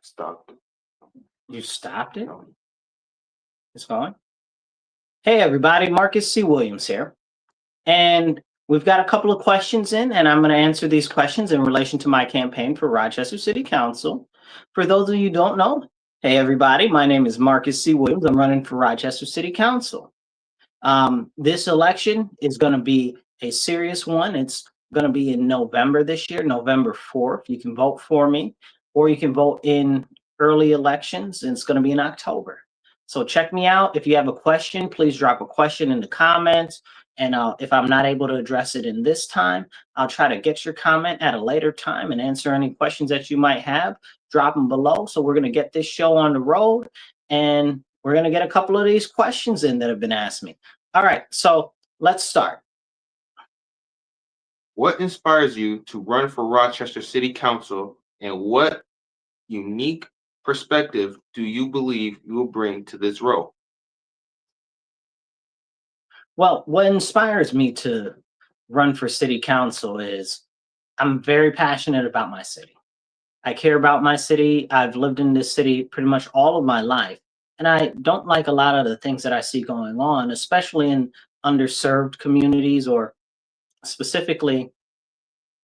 Stopped. You stopped it? It's going. Hey, everybody. Marcus C. Williams here. And we've got a couple of questions in, and I'm going to answer these questions in relation to my campaign for Rochester City Council. For those of you who don't know, hey, everybody. My name is Marcus C. Williams. I'm running for Rochester City Council. This election is going to be a serious one. It's going to be in November this year, November 4th. You can vote for me, or you can vote in early elections, and it's going to be in October. So check me out. If you have a question, please drop a question in the comments. And if I'm not able to address it in this time, I'll try to get your comment at a later time and answer any questions that you might have. Drop them below. So we're going to get this show on the road, and we're going to get a couple of these questions in that have been asked me. All right, so let's start. What inspires you to run for Rochester City Council, and what unique perspective do you believe you will bring to this role? Well, what inspires me to run for city council is I'm very passionate about my city. I care about my city. I've lived in this city pretty much all of my life. And I don't like a lot of the things that I see going on, especially in underserved communities, or specifically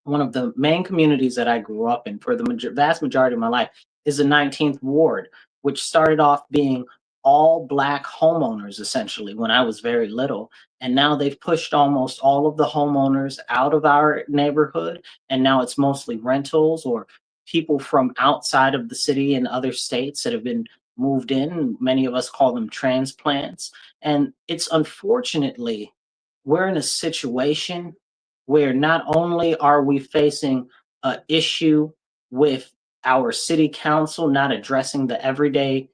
one of the main communities that I grew up in for the vast majority of my life is the 19th Ward, which started off being all Black homeowners essentially when I was very little. And now they've pushed almost all of the homeowners out of our neighborhood. And now it's mostly rentals or people from outside of the city and other states that have been moved in. Many of us call them transplants. And it's unfortunately, we're in a situation where not only are we facing an issue with our city council not addressing the everyday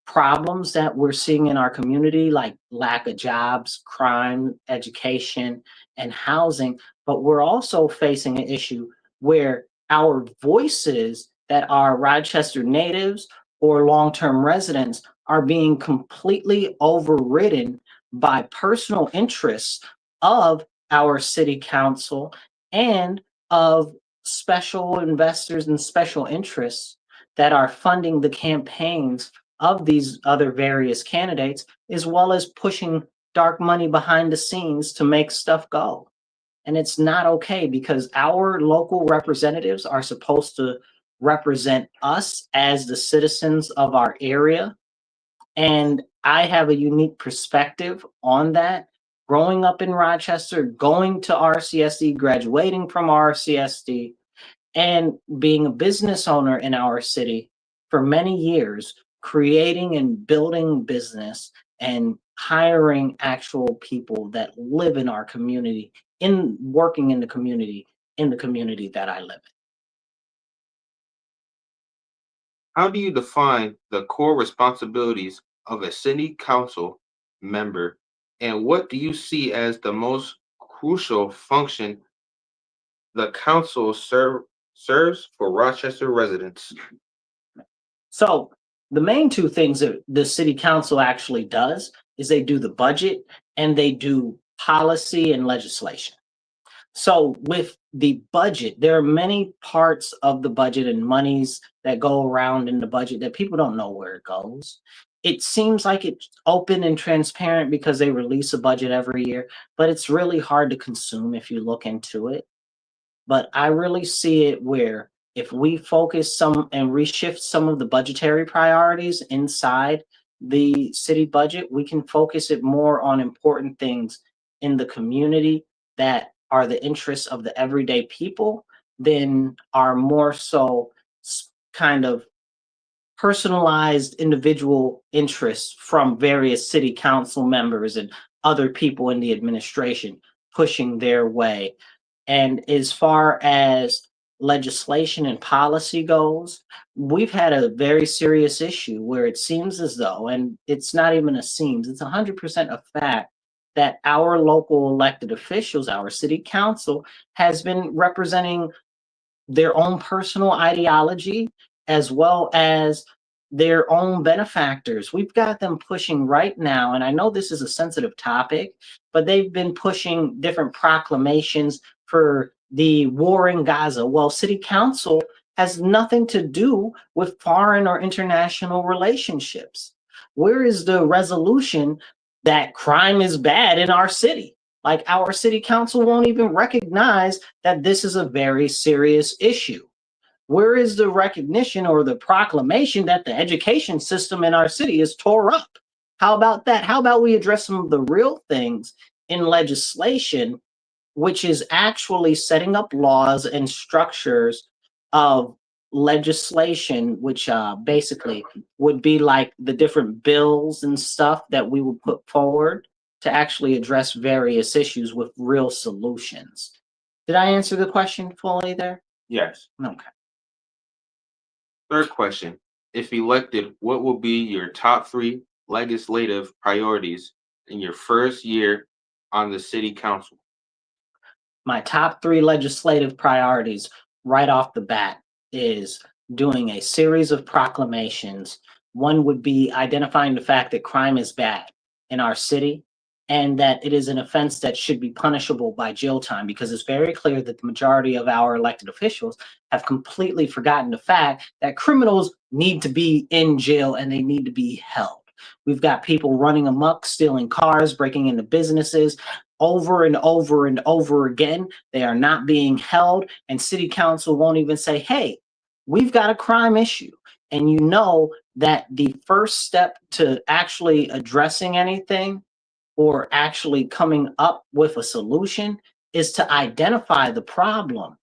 problems that we're seeing in our community, like lack of jobs, crime, education, and housing, but we're also facing an issue where our voices that are Rochester natives or long-term residents are being completely overridden by personal interests of our city council and of special investors and special interests that are funding the campaigns of these other various candidates, as well as pushing dark money behind the scenes to make stuff go. And it's not okay, because our local representatives are supposed to represent us as the citizens of our area. And I have a unique perspective on that. Growing up in Rochester, going to RCSD, graduating from RCSD, and being a business owner in our city for many years, creating and building business and hiring actual people that live in our community, working in the community that I live in. How do you define the core responsibilities of a city council member, and what do you see as the most crucial function the council serves for Rochester residents? So the main two things that the city council actually does is they do the budget and they do policy and legislation. So with the budget, there are many parts of the budget and monies that go around in the budget that people don't know where it goes. It seems like it's open and transparent because they release a budget every year, but it's really hard to consume if you look into it. But I really see it where if we focus some and reshift some of the budgetary priorities inside the city budget, we can focus it more on important things in the community that are the interests of the everyday people than are more so kind of personalized individual interests from various city council members and other people in the administration pushing their way. And as far as legislation and policy goes, we've had a very serious issue where it seems as though, and it's not even a seems, it's 100% a fact, that our local elected officials, our city council, has been representing their own personal ideology as well as their own benefactors. We've got them pushing right now, and I know this is a sensitive topic, but they've been pushing different proclamations for the war in Gaza. Well, city council has nothing to do with foreign or international relationships. Where is the resolution that crime is bad in our city? Like, our city council won't even recognize that this is a very serious issue. Where is the recognition or the proclamation that the education system in our city is tore up? How about that? How about we address some of the real things in legislation, which is actually setting up laws and structures of legislation, which basically would be like the different bills and stuff that we would put forward to actually address various issues with real solutions. Did I answer the question fully there? Yes. Okay. Third question. If elected, what will be your top three legislative priorities in your first year on the city council? My top three legislative priorities right off the bat is doing a series of proclamations. One would be identifying the fact that crime is bad in our city and that it is an offense that should be punishable by jail time, because it's very clear that the majority of our elected officials have completely forgotten the fact that criminals need to be in jail and they need to be held. We've got people running amok, stealing cars, breaking into businesses, over and over and over again. They are not being held, and city council won't even say, hey, we've got a crime issue. And you know that the first step to actually addressing anything or actually coming up with a solution is to identify the problem.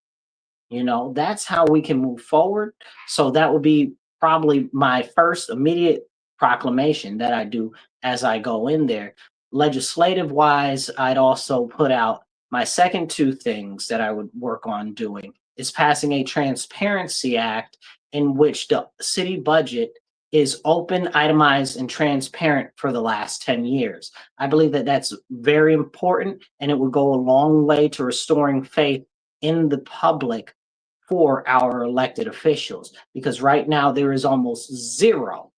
That's how we can move forward. So that would be probably my first immediate proclamation that I do as I go in there. Legislative wise, I'd also put out my second two things that I would work on doing is passing a transparency act in which the city budget is open, itemized, and transparent for the last 10 years. I believe that that's very important, and it would go a long way to restoring faith in the public for our elected officials, because right now there is almost zero,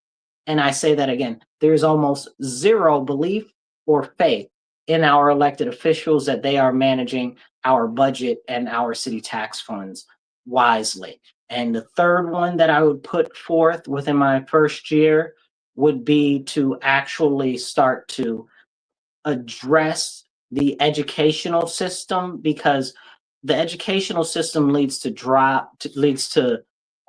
and I say that again, there is almost zero belief or faith in our elected officials that they are managing our budget and our city tax funds wisely. And the third one that I would put forth within my first year would be to actually start to address the educational system, because the educational system leads to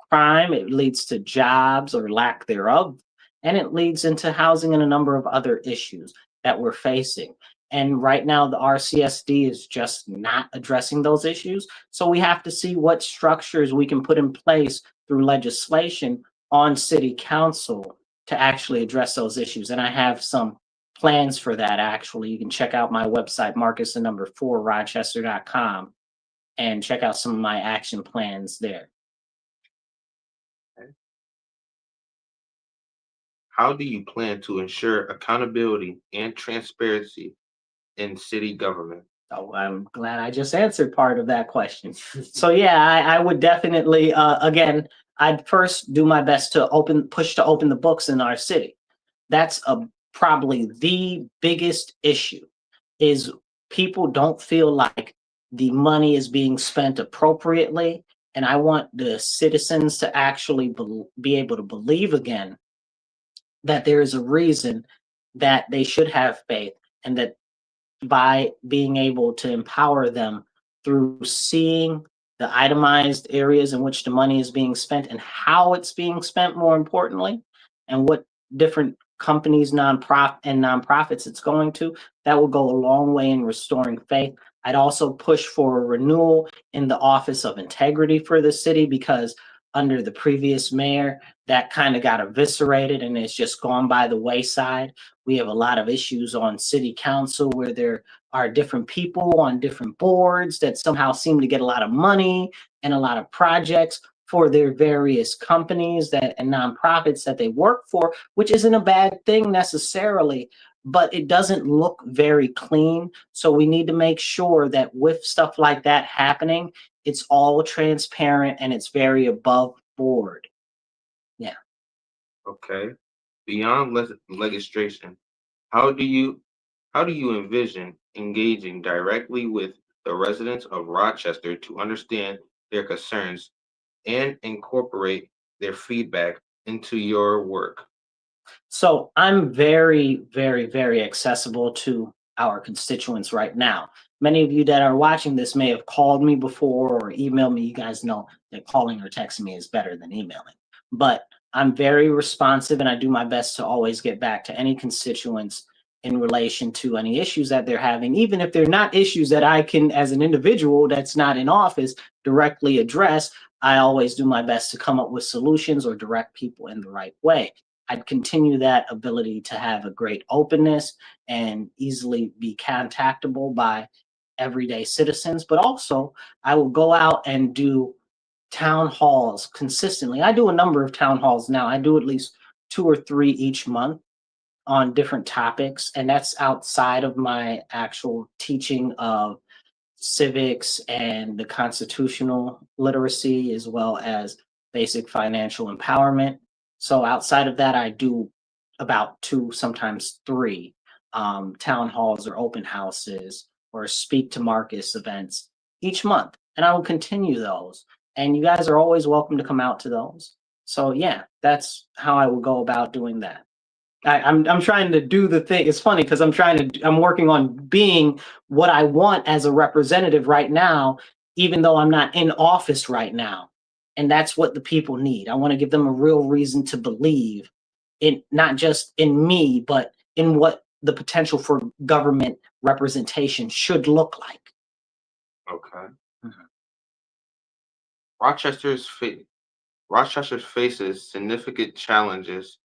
crime, it leads to jobs or lack thereof, and it leads into housing and a number of other issues that we're facing. And right now, the RCSD is just not addressing those issues. So we have to see what structures we can put in place through legislation on city council to actually address those issues. And I have some plans for that actually. You can check out my website, Marcus the number 4, Rochester.com, and check out some of my action plans there. Okay. How do you plan to ensure accountability and transparency in city government? Oh, I'm glad I just answered part of that question. So yeah, I would definitely again, I'd first do my best to open the books in our city. That's probably the biggest issue, is people don't feel like the money is being spent appropriately, and I want the citizens to actually be able to believe again that there is a reason that they should have faith, and that by being able to empower them through seeing the itemized areas in which the money is being spent and how it's being spent, more importantly, and what different companies, nonprofits it's going to, that will go a long way in restoring faith. I'd also push for a renewal in the Office of Integrity for the city, because under the previous mayor, that kind of got eviscerated and it's just gone by the wayside. We have a lot of issues on city council where there are different people on different boards that somehow seem to get a lot of money and a lot of projects for their various companies and nonprofits that they work for, which isn't a bad thing necessarily, but it doesn't look very clean. So we need to make sure that with stuff like that happening, it's all transparent and it's very above board. Yeah. Okay. Beyond legislation, how do you how do you envision engaging directly with the residents of Rochester to understand their concerns and incorporate their feedback into your work? So I'm very, very, very accessible to our constituents right now. Many of you that are watching this may have called me before or emailed me. You guys know that calling or texting me is better than emailing. But I'm very responsive and I do my best to always get back to any constituents in relation to any issues that they're having, even if they're not issues that I can, as an individual that's not in office, directly address. I always do my best to come up with solutions or direct people in the right way. I'd continue that ability to have a great openness and easily be contactable by everyday citizens. But also, I will go out and do town halls consistently. I do a number of town halls now. I do at least two or three each month on different topics. And that's outside of my actual teaching of civics and the constitutional literacy, as well as basic financial empowerment. So outside of that, I do about two, sometimes three town halls or open houses or speak to Marcus events each month. And I will continue those. And you guys are always welcome to come out to those. So yeah, that's how I will go about doing that. I'm trying to do the thing. It's funny because I'm working on being what I want as a representative right now, even though I'm not in office right now. And that's what the people need. I want to give them a real reason to believe in not just in me, but in what the potential for government representation should look like. Okay. Mhm. Rochester's fa- Rochester faces significant challenges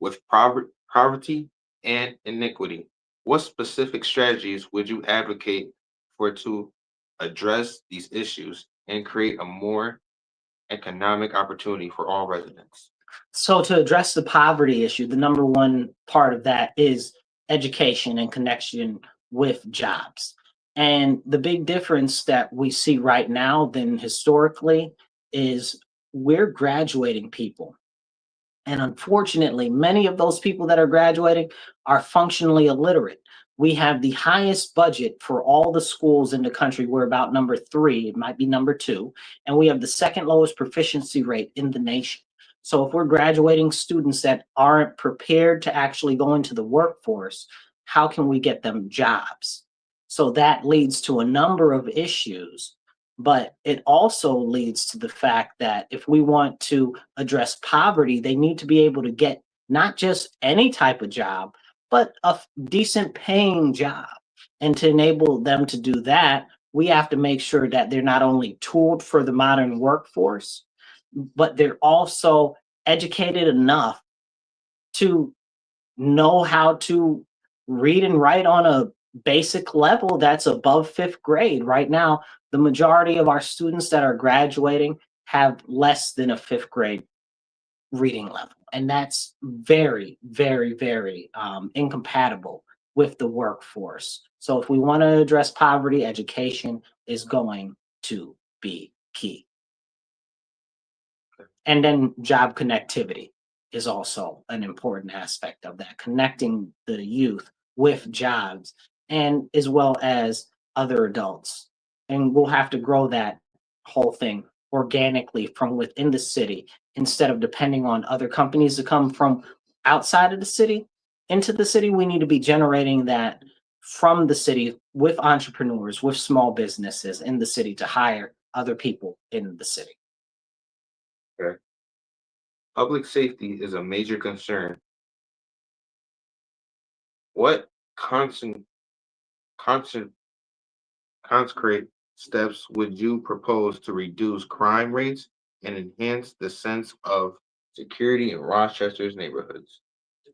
with poverty and inequity. What specific strategies would you advocate for to address these issues and create a more economic opportunity for all residents? So to address the poverty issue, the number one part of that is education and connection with jobs. And the big difference that we see right now than historically is we're graduating people. And unfortunately, many of those people that are graduating are functionally illiterate. We have the highest budget for all the schools in the country. We're about number three, it might be number two. And we have the second lowest proficiency rate in the nation. So if we're graduating students that aren't prepared to actually go into the workforce, how can we get them jobs? So that leads to a number of issues, but it also leads to the fact that if we want to address poverty, they need to be able to get not just any type of job, but a decent paying job. And to enable them to do that, we have to make sure that they're not only tooled for the modern workforce, but they're also educated enough to know how to read and write on a basic level that's above fifth grade. Right now, the majority of our students that are graduating have less than a fifth grade reading level. And that's very, very, very incompatible with the workforce. So if we want to address poverty, education is going to be key. And then job connectivity is also an important aspect of that, connecting the youth with jobs and as well as other adults. And we'll have to grow that whole thing organically from within the city instead of depending on other companies to come from outside of the city into the city. We need to be generating that from the city with entrepreneurs, with small businesses in the city to hire other people in the city. Okay. Public safety is a major concern. What concent, concrete steps would you propose to reduce crime rates and enhance the sense of security in Rochester's neighborhoods?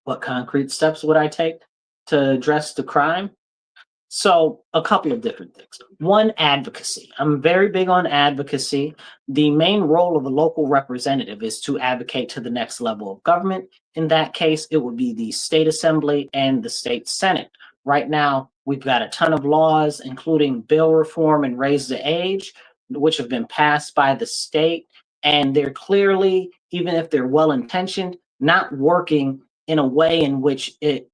What concrete steps would I take to address the crime? So, a couple of different things. One, advocacy. I'm very big on advocacy. The main role of a local representative is to advocate to the next level of government. In that case, it would be the state assembly and the state senate. Right now, we've got a ton of laws, including bill reform and raise the age, which have been passed by the state. And they're clearly, even if they're well intentioned, not working in a way in which it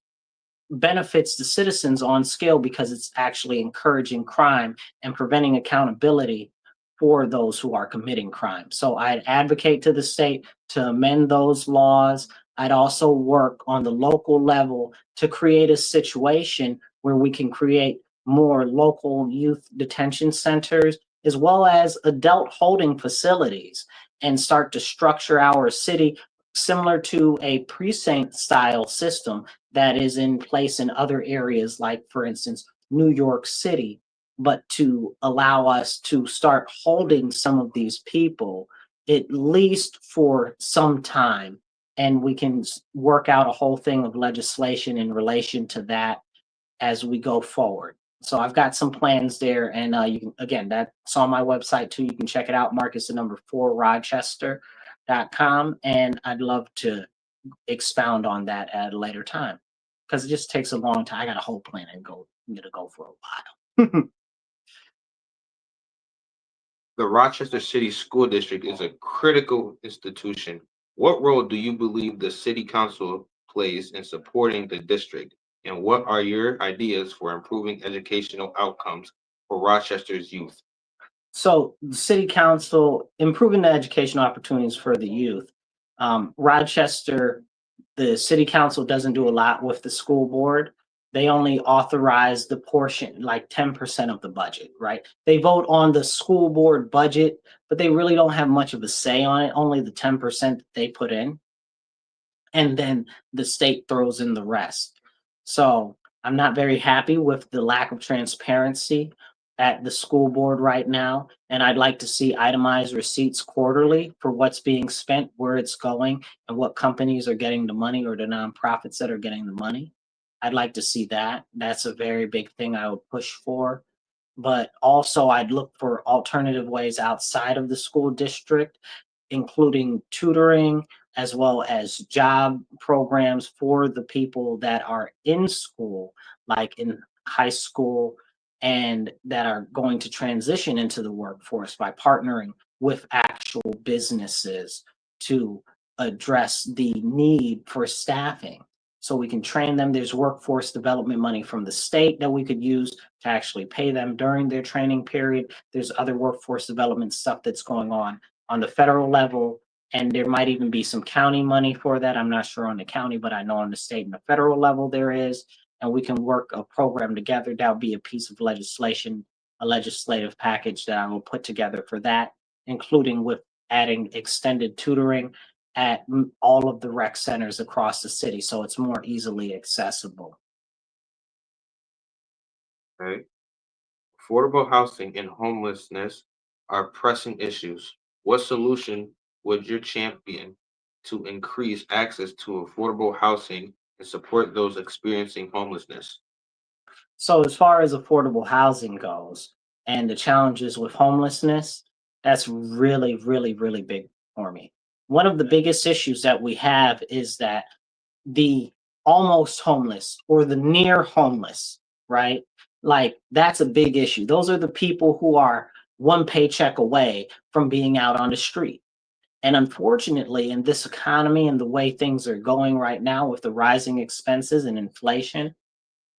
benefits the citizens on scale because it's actually encouraging crime and preventing accountability for those who are committing crime. So I'd advocate to the state to amend those laws. I'd also work on the local level to create a situation where we can create more local youth detention centers as well as adult holding facilities and start to structure our city similar to a precinct style system that is in place in other areas, like, for instance, New York City, but to allow us to start holding some of these people at least for some time. And we can work out a whole thing of legislation in relation to that as we go forward. So I've got some plans there, and you can, again, that's on my website too. You can check it out. Marcus the number 4 Rochester.com, and I'd love to expound on that at a later time because it just takes a long time. I got a whole plan and go. I'm gonna go for a while. The Rochester City School District is a critical institution. What role do you believe the City Council plays in supporting the district? And what are your ideas for improving educational outcomes for Rochester's youth? So the city council improving the educational opportunities for the youth. Rochester, the city council doesn't do a lot with the school board. They only authorize the portion, like 10% of the budget, right? They vote on the school board budget, but they really don't have much of a say on it, only the 10% that they put in. And then the state throws in the rest. So I'm not very happy with the lack of transparency at the school board right now. And I'd like to see itemized receipts quarterly for what's being spent, where it's going, and what companies are getting the money or the nonprofits that are getting the money. I'd like to see that. That's a very big thing I would push for. But also, I'd look for alternative ways outside of the school district, including tutoring as well as job programs for the people that are in school, like in high school, and that are going to transition into the workforce by partnering with actual businesses to address the need for staffing. So we can train them. There's workforce development money from the state that we could use to actually pay them during their training period. There's other workforce development stuff that's going on the federal level, and there might even be some county money for that. I'm not sure on the county, but I know on the state and the federal level there is, and we can work a program together. That would be a piece of legislation, a legislative package that I will put together for that, including with adding extended tutoring at all of the rec centers across the city, so it's more easily accessible. Okay. Affordable housing and homelessness are pressing issues. What solution would you champion to increase access to affordable housing and support those experiencing homelessness? So as far as affordable housing goes and the challenges with homelessness, that's really, really, really big for me. One of the biggest issues that we have is that the almost homeless or the near homeless, right? Like that's a big issue. Those are the people who are one paycheck away from being out on the street. And unfortunately, in this economy and the way things are going right now with the rising expenses and inflation,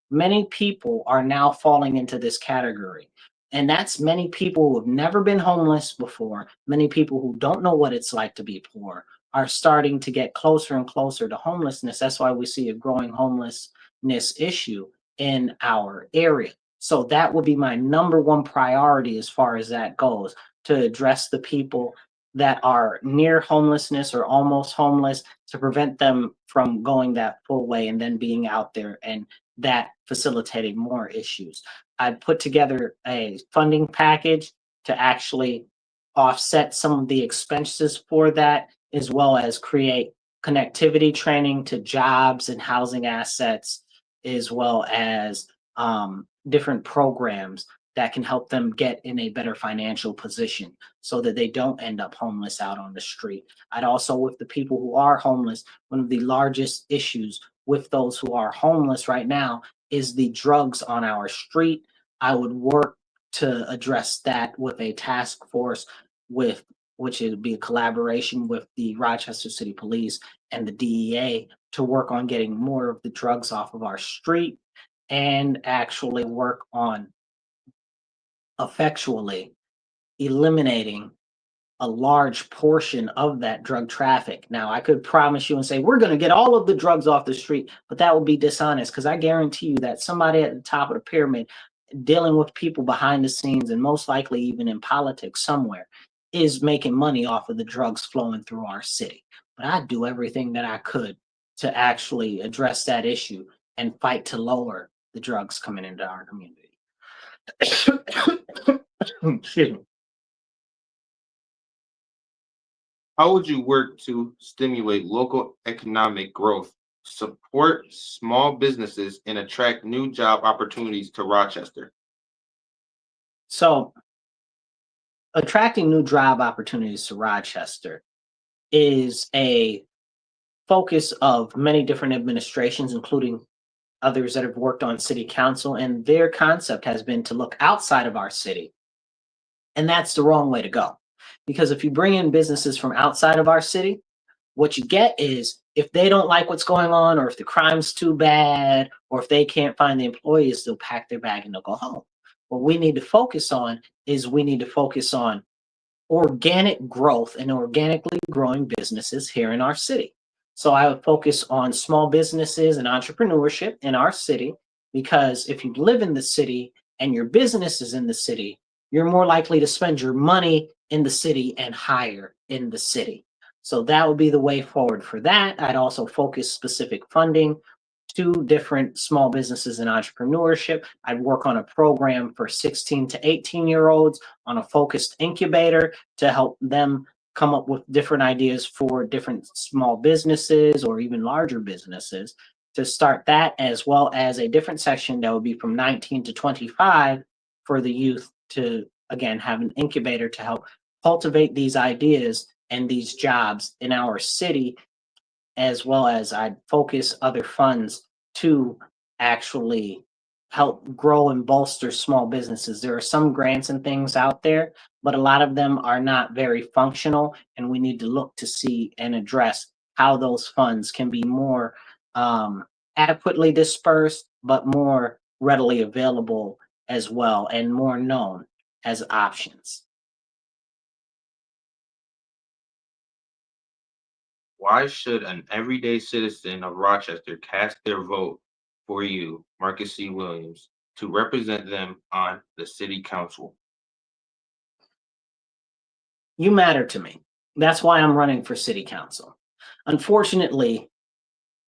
many people are now falling into this category. And that's many people who have never been homeless before, many people who don't know what it's like to be poor are starting to get closer and closer to homelessness. That's why we see a growing homelessness issue in our area. So that would be my number one priority as far as that goes, to address the people that are near homelessness or almost homeless, to prevent them from going that full way and then being out there and that facilitating more issues. I put together a funding package to actually offset some of the expenses for that, as well as create connectivity training to jobs and housing assets, as well as different programs that can help them get in a better financial position so that they don't end up homeless out on the street. I'd also, with the people who are homeless, one of the largest issues with those who are homeless right now is the drugs on our street. I would work to address that with a task force with which would be a collaboration with the Rochester City Police and the DEA to work on getting more of the drugs off of our street and actually work on effectually eliminating a large portion of that drug traffic. Now, I could promise you and say, we're going to get all of the drugs off the street, but that would be dishonest because I guarantee you that somebody at the top of the pyramid dealing with people behind the scenes and most likely even in politics somewhere is making money off of the drugs flowing through our city. But I'd do everything that I could to actually address that issue and fight to lower the drugs coming into our community. Excuse me. How would you work to stimulate local economic growth, support small businesses, and attract new job opportunities to Rochester? So, attracting new job opportunities to Rochester is a focus of many different administrations, including others that have worked on city council, and their concept has been to look outside of our city. And that's the wrong way to go. Because if you bring in businesses from outside of our city, what you get is if they don't like what's going on, or if the crime's too bad, or if they can't find the employees, they'll pack their bag and they'll go home. What we need to focus on is we need to focus on organic growth and organically growing businesses here in our city. So I would focus on small businesses and entrepreneurship in our city, because if you live in the city and your business is in the city, you're more likely to spend your money in the city and hire in the city. So that would be the way forward for that. I'd also focus specific funding to different small businesses and entrepreneurship. I'd work on a program for 16 to 18-year-olds on a focused incubator to help them come up with different ideas for different small businesses or even larger businesses to start that, as well as a different section that would be from 19 to 25 for the youth to, again, have an incubator to help cultivate these ideas and these jobs in our city, as well as I'd focus other funds to actually help grow and bolster small businesses. There are some grants and things out there, but a lot of them are not very functional, and we need to look to see and address how those funds can be more adequately dispersed, but more readily available as well, and more known as options. Why should an everyday citizen of Rochester cast their vote for you, Marcus C. Williams, to represent them on the city council? You matter to me. That's why I'm running for city council. Unfortunately,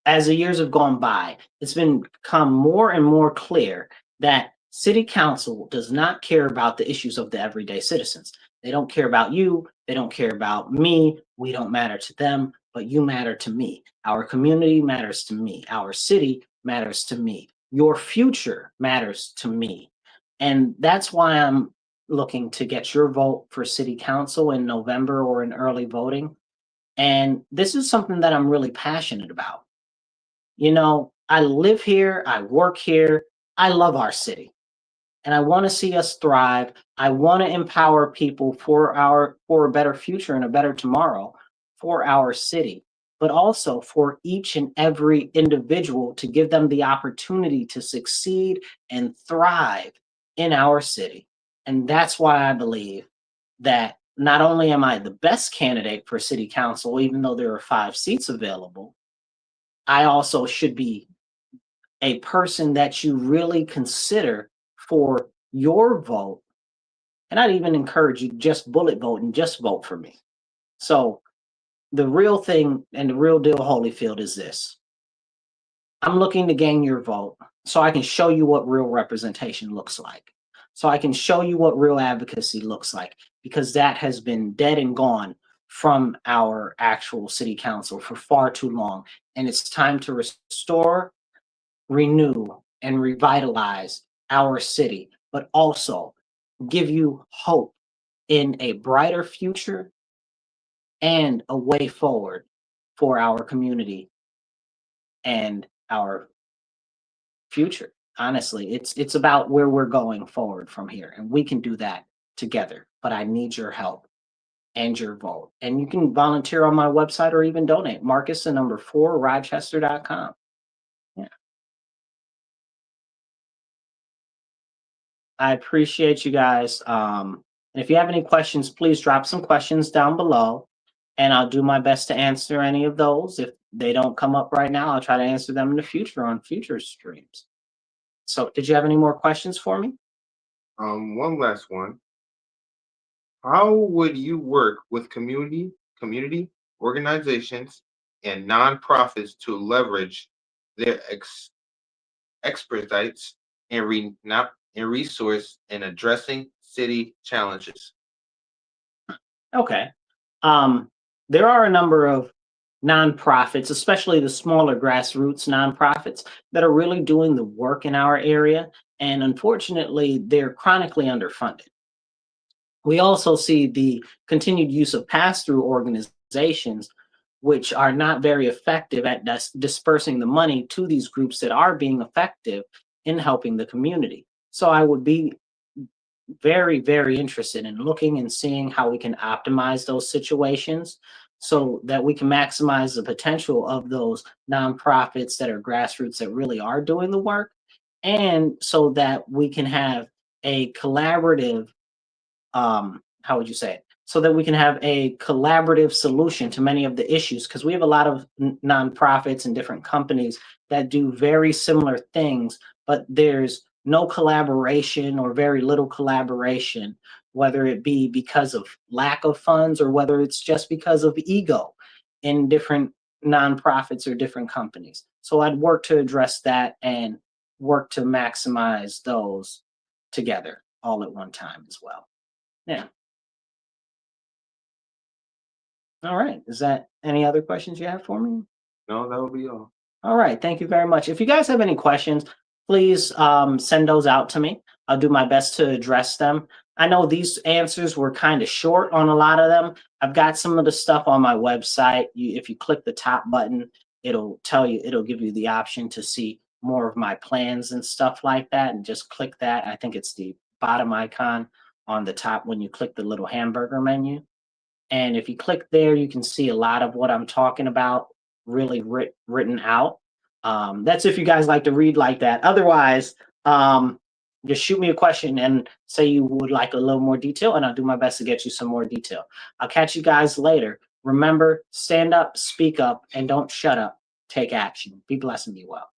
as the years have gone by, it's been become more and more clear that city council does not care about the issues of the everyday citizens. They don't care about you. They don't care about me. We don't matter to them, but you matter to me. Our community matters to me. Our city matters to me. Your future matters to me. And that's why I'm looking to get your vote for city council in November or in early voting. And this is something that I'm really passionate about. I live here, I work here, I love our city, and I want to see us thrive. I want to empower people for a better future and a better tomorrow for our city, but also for each and every individual to give them the opportunity to succeed and thrive in our city. And that's why I believe that not only am I the best candidate for city council, even though there are 5 seats available, I also should be a person that you really consider for your vote. And I'd even encourage you just bullet vote and just vote for me. So the real thing and the real deal, Holyfield, is this. I'm looking to gain your vote so I can show you what real representation looks like. So I can show you what real advocacy looks like, because that has been dead and gone from our actual city council for far too long. And it's time to restore, renew, and revitalize our city, but also give you hope in a brighter future and a way forward for our community and our future. Honestly, it's about where we're going forward from here, and we can do that together. But I need your help and your vote. And you can volunteer on my website or even donate. Marcus, the number 4, Rochester.com. Yeah. I appreciate you guys. And if you have any questions, please drop some questions down below, and I'll do my best to answer any of those. If they don't come up right now, I'll try to answer them in the future on future streams. So, did you have any more questions for me? One last one. How would you work with community organizations and nonprofits to leverage their expertise and resource in addressing city challenges? Okay. Um, there are a number of nonprofits, especially the smaller grassroots nonprofits, that are really doing the work in our area. And unfortunately, they're chronically underfunded. We also see the continued use of pass through organizations, which are not very effective at dispersing the money to these groups that are being effective in helping the community. So I would be very, very interested in looking and seeing how we can optimize those situations so that we can maximize the potential of those nonprofits that are grassroots that really are doing the work, and so that we can have a collaborative, how would you say it? So that we can have a collaborative solution to many of the issues, because we have a lot of nonprofits and different companies that do very similar things, but there's no collaboration or very little collaboration, whether it be because of lack of funds or whether it's just because of ego in different nonprofits or different companies. So I'd work to address that and work to maximize those together all at one time as well. Yeah. All right. Is that any other questions you have for me? No, that would be all. All right. Thank you very much. If you guys have any questions, please send those out to me. I'll do my best to address them. I know these answers were kind of short on a lot of them. I've got some of the stuff on my website. If you click the top button, it'll give you the option to see more of my plans and stuff like that. And just click that. I think it's the bottom icon on the top when you click the little hamburger menu. And if you click there, you can see a lot of what I'm talking about really written out. That's if you guys like to read like that. Otherwise, just shoot me a question and say you would like a little more detail, and I'll do my best to get you some more detail. I'll catch you guys later. Remember, stand up, speak up, and don't shut up. Take action. Be blessed and be well.